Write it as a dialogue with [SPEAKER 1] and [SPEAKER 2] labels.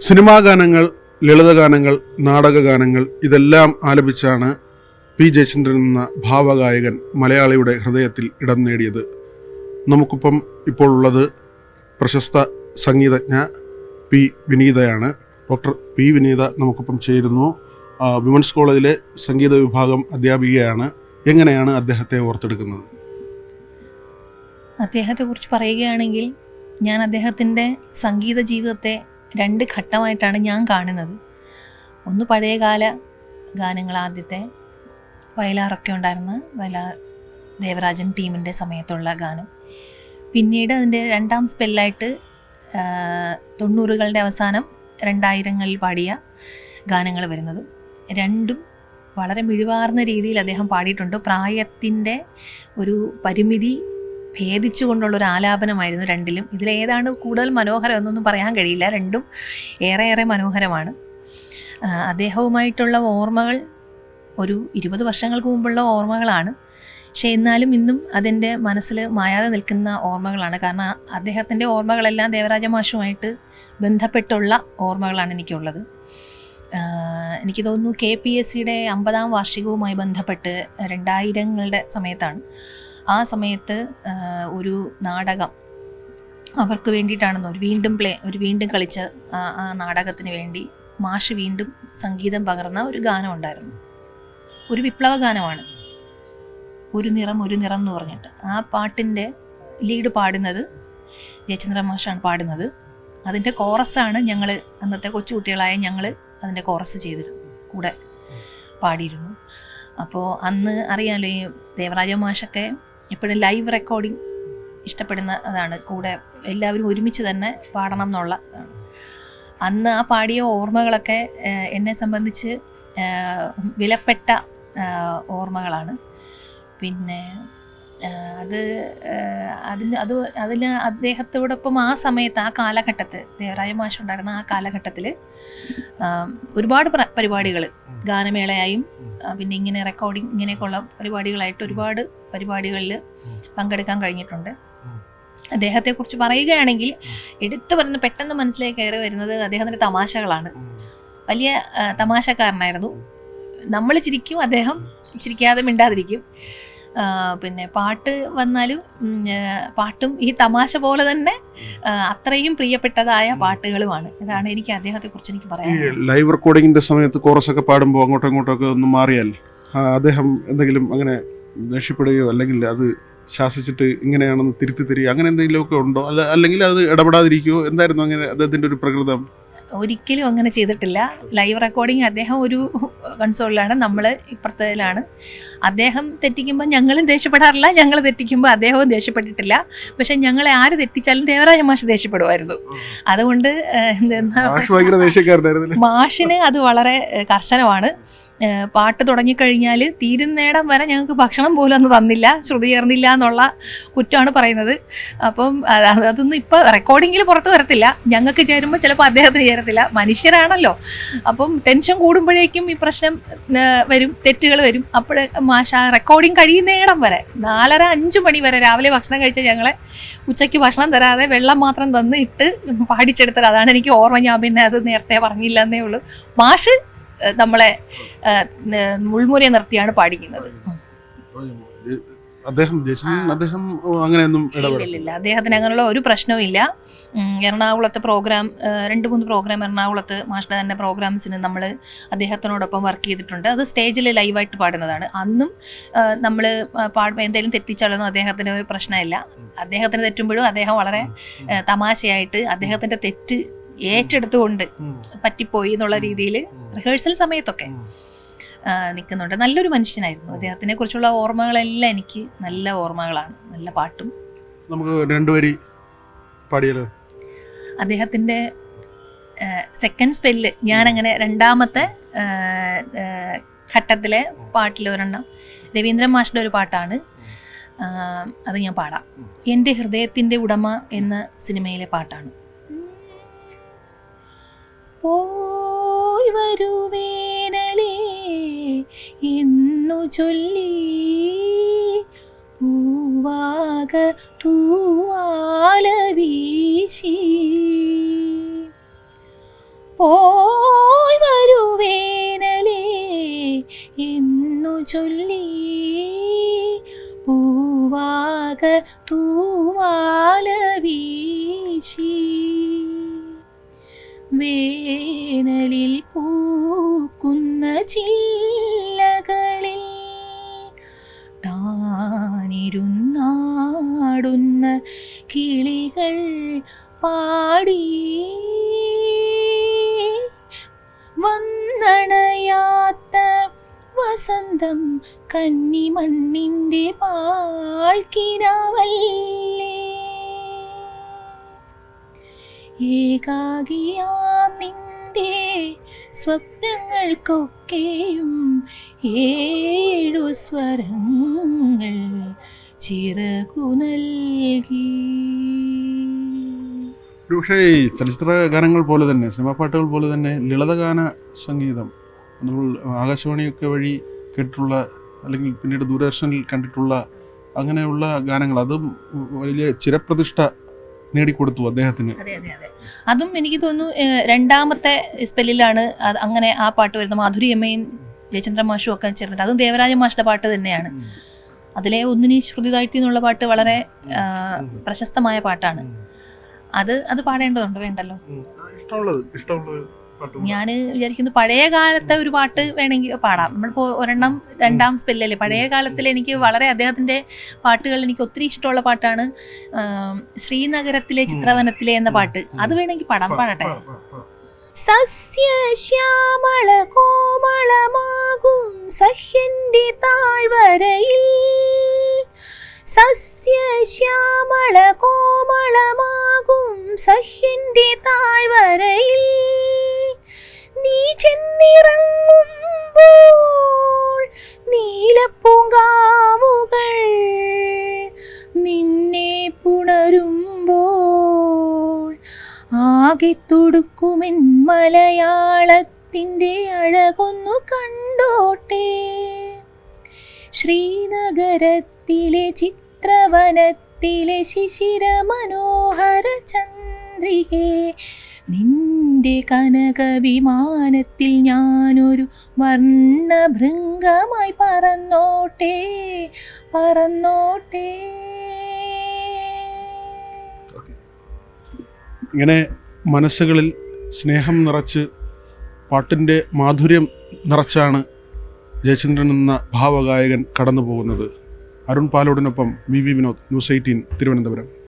[SPEAKER 1] Cinema ഗാനങ്ങൾ, ലളിതഗാനങ്ങൾ, നാടകഗാനങ്ങൾ ഇതെല്ലാം ആലപിച്ചാണ് P Jayachandran എന്ന ഭാവഗായകൻ മലയാളിയുടെ ഹൃദയത്തിൽ ഇടം നേടിയത്. നമുക്കിപ്പം ഇപ്പോൾ ഉള്ളത് പ്രശസ്ത സംഗീതജ്ഞ പി വിനീതയാണ്. ഡോക്ടർ പി വിനീത നമുക്കിപ്പം ചേരുന്നു. വിമൻസ് കോളേജിലെ സംഗീത വിഭാഗം അധ്യാപികയാണ്. എങ്ങനെയാണ് അദ്ദേഹത്തെ ഓർത്തെടുക്കുന്നത്?
[SPEAKER 2] അദ്ദേഹത്തെക്കുറിച്ച് പറയുകയാണെങ്കിൽ ഞാൻ അദ്ദേഹത്തിൻ്റെ സംഗീത ജീവിതത്തെ 2 ഘട്ടമായിട്ടാണ് ഞാൻ കാണുന്നത്. ഒന്ന് പഴയകാല ഗാനങ്ങൾ, ആദ്യത്തെ വയലാറൊക്കെ ഉണ്ടായിരുന്ന വയലാർ ദേവരാജൻ ടീമിൻ്റെ സമയത്തുള്ള ഗാനം. പിന്നീട് അതിൻ്റെ 2ാം സ്പെല്ലായിട്ട് 90കളുടെ അവസാനം 2000ങ്ങളിൽ പാടിയ ഗാനങ്ങൾ വരുന്നത്. രണ്ടും വളരെ മിഴിവാർന്ന രീതിയിൽ അദ്ദേഹം പാടിയിട്ടുണ്ട്. പ്രായത്തിൻ്റെ ഒരു പരിമിതി ഭേദിച്ചുകൊണ്ടുള്ളൊരു ആലാപനമായിരുന്നു രണ്ടിലും. ഇതിലേതാണ് കൂടുതൽ മനോഹരം എന്നൊന്നും പറയാൻ കഴിയില്ല. രണ്ടും ഏറെ മനോഹരമാണ്. അദ്ദേഹവുമായിട്ടുള്ള ഓർമ്മകൾ ഒരു 20 വർഷങ്ങൾക്ക് മുമ്പുള്ള ഓർമ്മകളാണ്. പക്ഷേ എന്നാലും ഇന്നും അതിൻ്റെ മനസ്സിൽ മായാതെ നിൽക്കുന്ന ഓർമ്മകളാണ്. കാരണം അദ്ദേഹത്തിൻ്റെ ഓർമ്മകളെല്ലാം ദേവരാജ മാഷുമായിട്ട് ബന്ധപ്പെട്ടുള്ള ഓർമ്മകളാണ് എനിക്കുള്ളത്. എനിക്ക് തോന്നുന്നു KPSCയുടെ 50ാം വാർഷികവുമായി ബന്ധപ്പെട്ട് 2000ങ്ങളുടെ സമയത്താണ്. ആ സമയത്ത് ഒരു നാടകം അവർക്ക് വേണ്ടിയിട്ടാണെന്ന് ഒരു വീണ്ടും കളിച്ച ആ നാടകത്തിന് വേണ്ടി മാഷ് വീണ്ടും സംഗീതം പകർന്ന ഒരു ഗാനം ഉണ്ടായിരുന്നു. ഒരു വിപ്ലവ ഗാനമാണ്, ഒരു നിറം എന്ന് പറഞ്ഞിട്ട്. ആ പാട്ടിൻ്റെ ലീഡ് പാടുന്നത് ജയചന്ദ്രൻ മാഷാണ് പാടുന്നത്. അതിൻ്റെ കോറസാണ് ഞങ്ങൾ അന്നത്തെ കൊച്ചുകുട്ടികളായ ഞങ്ങൾ അതിൻ്റെ കോറസ് ചെയ്തിരുന്നു, കൂടെ പാടിയിരുന്നു. അപ്പോൾ അന്ന് അറിയാമല്ലോ, ഈ ദേവരാജ മാഷൊക്കെ എപ്പോഴും ലൈവ് റെക്കോർഡിങ് ഇഷ്ടപ്പെടുന്ന അതാണ്, കൂടെ എല്ലാവരും ഒരുമിച്ച് തന്നെ പാടണം എന്നുള്ള. അന്ന് ആ പാടിയ ഓർമ്മകളൊക്കെ എന്നെ സംബന്ധിച്ച് വിലപ്പെട്ട ഓർമ്മകളാണ്. പിന്നെ അതിന് അദ്ദേഹത്തോടൊപ്പം ആ സമയത്ത്, ആ കാലഘട്ടത്തിൽ, ദേവരാജ മാഷ് ഉണ്ടായിരുന്ന ആ കാലഘട്ടത്തിൽ ഒരുപാട് പരിപാടികൾ, ഗാനമേളയായും പിന്നെ ഇങ്ങനെ റെക്കോർഡിങ് ഇങ്ങനെയൊക്കെയുള്ള പരിപാടികളായിട്ട് ഒരുപാട് പരിപാടികളിൽ പങ്കെടുക്കാൻ കഴിഞ്ഞിട്ടുണ്ട്. അദ്ദേഹത്തെക്കുറിച്ച് പറയുകയാണെങ്കിൽ എടുത്തു പറഞ്ഞ് പെട്ടെന്ന് മനസ്സിലേക്ക് കയറി വരുന്നത് അദ്ദേഹത്തിൻ്റെ തമാശകളാണ്. വലിയ തമാശക്കാരനായിരുന്നു. നമ്മൾ ചിരിക്കും, അദ്ദേഹം ചിരിക്കാതെ മിണ്ടാതിരിക്കും. പിന്നെ പാട്ട് വന്നാലും പാട്ടും ഈ തമാശ പോലെ തന്നെ അത്രയും പ്രിയപ്പെട്ടതായ പാട്ടുകളുമാണ്. ഇതാണ് എനിക്ക് അദ്ദേഹത്തെക്കുറിച്ച് എനിക്ക് പറയാം.
[SPEAKER 1] ലൈവ് റെക്കോർഡിങ്ങിന്റെ സമയത്ത് കോറസ് ഒക്കെ പാടുമ്പോൾ അങ്ങോട്ടും ഇങ്ങോട്ടൊക്കെ ഒന്ന് മാറിയാൽ അദ്ദേഹം എന്തെങ്കിലും അങ്ങനെ ദേഷ്യപ്പെടുകയോ അല്ലെങ്കിൽ അത് ശാസിച്ചിട്ട് ഇങ്ങനെയാണെന്ന് തിരുത്തി തരിക അങ്ങനെ എന്തെങ്കിലുമൊക്കെ ഉണ്ടോ? അല്ലെങ്കിൽ അത് ഇടപെടാതിരിക്കുകയോ? എന്തായിരുന്നു അങ്ങനെ അദ്ദേഹത്തിന്റെ ഒരു പ്രകൃതം?
[SPEAKER 2] ഒരിക്കലും അങ്ങനെ ചെയ്തിട്ടില്ല. ലൈവ് റെക്കോർഡിങ് അദ്ദേഹം ഒരു കൺസോളിലാണ്, നമ്മൾ ഇപ്പുറത്തേലാണ്. അദ്ദേഹം തെറ്റിക്കുമ്പോൾ ഞങ്ങളും ദേഷ്യപ്പെടാറില്ല, ഞങ്ങൾ തെറ്റിക്കുമ്പോൾ അദ്ദേഹവും ദേഷ്യപ്പെട്ടിട്ടില്ല. പക്ഷെ ഞങ്ങളെ ആര് തെറ്റിച്ചാലും ദേവരാജ മാഷ് ദേഷ്യപ്പെടുമായിരുന്നു. അതുകൊണ്ട് മാഷിന് അത് വളരെ കർശനമാണ്. പാട്ട് തുടങ്ങിക്കഴിഞ്ഞാൽ തീരുന്നേടം വരെ ഞങ്ങൾക്ക് ഭക്ഷണം പോലും അന്ന് തന്നില്ല, ശ്രുതി ചേർന്നില്ല എന്നുള്ള കുറ്റമാണ് പറയുന്നത്. അപ്പം അതൊന്നും ഇപ്പോൾ റെക്കോർഡിങ്ങിൽ പുറത്ത് വരത്തില്ല. ഞങ്ങൾക്ക് ചേരുമ്പോൾ ചിലപ്പോൾ അദ്ദേഹത്തിന് ചേരത്തില്ല. മനുഷ്യരാണല്ലോ. അപ്പം ടെൻഷൻ കൂടുമ്പോഴേക്കും ഈ പ്രശ്നം വരും, തെറ്റുകൾ വരും. അപ്പോഴേ റെക്കോർഡിങ് കഴിയുന്നേടം വരെ 4:30-5 മണി വരെ രാവിലെ ഭക്ഷണം കഴിച്ച ഞങ്ങളെ ഉച്ചയ്ക്ക് ഭക്ഷണം തരാതെ വെള്ളം മാത്രം തന്ന് ഇട്ട് പാടിച്ചെടുത്തത്. അതാണ് എനിക്ക് ഓർമ്മ. ഞാൻ പിന്നെ അത് നേരത്തെ പറഞ്ഞില്ല എന്നേ ഉള്ളൂ. മാഷ് നമ്മളെ മുൾമുറിയെ നിർത്തിയാണ് പാടിക്കുന്നത്. ഇല്ല, അദ്ദേഹത്തിന് അങ്ങനെയുള്ള ഒരു പ്രശ്നവും ഇല്ല. എറണാകുളത്തെ പ്രോഗ്രാം 2-3 പ്രോഗ്രാം എറണാകുളത്ത് മാഷ്ടെ തന്നെ പ്രോഗ്രാംസിന് നമ്മൾ അദ്ദേഹത്തിനോടൊപ്പം വർക്ക് ചെയ്തിട്ടുണ്ട്. അത് സ്റ്റേജിൽ ലൈവായിട്ട് പാടുന്നതാണ്. അന്നും നമ്മൾ എന്തെങ്കിലും തെറ്റിച്ചാലൊന്നും അദ്ദേഹത്തിന് പ്രശ്നമില്ല. അദ്ദേഹത്തിന് തെറ്റുമ്പോഴും അദ്ദേഹം വളരെ തമാശയായിട്ട് അദ്ദേഹത്തിൻ്റെ തെറ്റ് ഏറ്റെടുത്തുകൊണ്ട് പറ്റിപ്പോയി എന്നുള്ള രീതിയിൽ റിഹേഴ്സൽ സമയത്തൊക്കെ നിൽക്കുന്നുണ്ട്. നല്ലൊരു മനുഷ്യനായിരുന്നു. അദ്ദേഹത്തിനെ കുറിച്ചുള്ള ഓർമ്മകളെല്ലാം എനിക്ക് നല്ല ഓർമ്മകളാണ്. നല്ല പാട്ടും.
[SPEAKER 1] നമുക്ക് 2 വരി പാടിയാലോ?
[SPEAKER 2] അദ്ദേഹത്തിൻ്റെ സെക്കൻഡ് സ്പെല്ല് ഞാനങ്ങനെ 2ാമത്തെ ഘട്ടത്തിലെ പാട്ടിലൊരെണ്ണം രവീന്ദ്രൻ മാഷിൻ്റെ ഒരു പാട്ടാണ്. അത് ഞാൻ പാടാം. എൻ്റെ ഹൃദയത്തിൻ്റെ ഉടമ എന്ന സിനിമയിലെ പാട്ടാണ്. പോയി വരുവേനലേ എന്നു ചൊല്ലി പൂവാക തൂവാല വീശി പോയി വരുവേനലേ എന്നു ചൊല്ലി പൂവാക തൂവാല വീശി വേനലിൽ പൂക്കുന്ന ചില്ലകളിൽ താനിരുന്നാടുന്ന കിളികൾ പാടി വന്നണയാത്ത വസന്തം കന്നിമണ്ണിൻ്റെ പാഴ്ക്കിനാവല്ലേ ഏകാകിയാം നിന്റെ സ്വപ്നങ്ങൾക്കൊക്കെയും 7 സ്വരങ്ങൾ ചിറകു നൽകി.
[SPEAKER 1] പക്ഷേ ഈ ചലച്ചിത്ര ഗാനങ്ങൾ പോലെ തന്നെ സിനിമാ പാട്ടുകൾ പോലെ തന്നെ ലളിതഗാന സംഗീതം നമ്മൾ ആകാശവാണിയൊക്കെ വഴി കേട്ടിട്ടുള്ള അല്ലെങ്കിൽ പിന്നീട് ദൂരദർശനിൽ കണ്ടിട്ടുള്ള അങ്ങനെയുള്ള ഗാനങ്ങൾ അതും വലിയ ചിരപ്രതിഷ്ഠ നേടിക്കൊടുത്തു അദ്ദേഹത്തിന്.
[SPEAKER 2] അതെ അതെ അതെ, അതും എനിക്ക് തോന്നുന്നു രണ്ടാമത്തെ സ്പെല്ലിലാണ് അത് അങ്ങനെ ആ പാട്ട് വരുന്നത്. മാധുരി അമ്മയും ജയചന്ദ്രൻ മാഷും ഒക്കെ ചേർന്നിട്ട്, അതും ദേവരാജ മാഷിന്റെ പാട്ട് തന്നെയാണ്. അതിലെ ഒന്നിനി ശ്രുതി താഴ്ത്തി എന്നുള്ള പാട്ട് വളരെ പ്രശസ്തമായ പാട്ടാണ്. അത് പാടേണ്ടതുണ്ട്, വേണ്ടല്ലോ. ഞാൻ വിചാരിക്കുന്നു പഴയ കാലത്തെ ഒരു പാട്ട് വേണമെങ്കിൽ പാടാം. നമ്മളിപ്പോൾ ഒരെണ്ണം രണ്ടാം സ്പെല്ലല്ലേ. പഴയ കാലത്തിൽ എനിക്ക് വളരെ അദ്ദേഹത്തിൻ്റെ പാട്ടുകൾ എനിക്ക് ഒത്തിരി ഇഷ്ടമുള്ള പാട്ടാണ് ശ്രീനഗരത്തിലെ ചിത്രവനത്തിലെ എന്ന പാട്ട്. അത് വേണമെങ്കിൽ പാടട്ടെ. സസ്യശ്യാമള കോമളമാകും സഹ്യന്റെ താഴ്വരയിൽ, സസ്യശ്യാമള കോമളമാകും സഹ്യന്റെ താഴ്വരയിൽ നീ ചെന്നിറങ്ങുമ്പോൾ നീലപ്പൂങ്കാവുകൾ നിന്നെ പുണരുമ്പോൾ ആകെ തുടുക്കുമെൻ മലയാളത്തിൻ്റെ അഴകൊന്നു കണ്ടോട്ടെ. ശ്രീനഗരത്തിലെ ചിത്രവനത്തിലെ ശിശിര മനോഹര ചന്ദ്രികേ, നിന്റെ കനകവിമാനത്തിൽ ഞാനൊരു വർണ്ണഭൃംഗമായി പറന്നോട്ടെ പറന്നോട്ടെ.
[SPEAKER 1] ഇങ്ങനെ മനസ്സുകളിൽ സ്നേഹം നിറച്ച് പാട്ടിൻ്റെ മാധുര്യം നിറച്ചാണ് ജയചന്ദ്രൻ എന്ന ഭാവഗായകൻ കടന്നു പോകുന്നത്. അരുൺ പാലോടിനൊപ്പം വി വിനോദ്, ന്യൂസ് 18 തിരുവനന്തപുരം.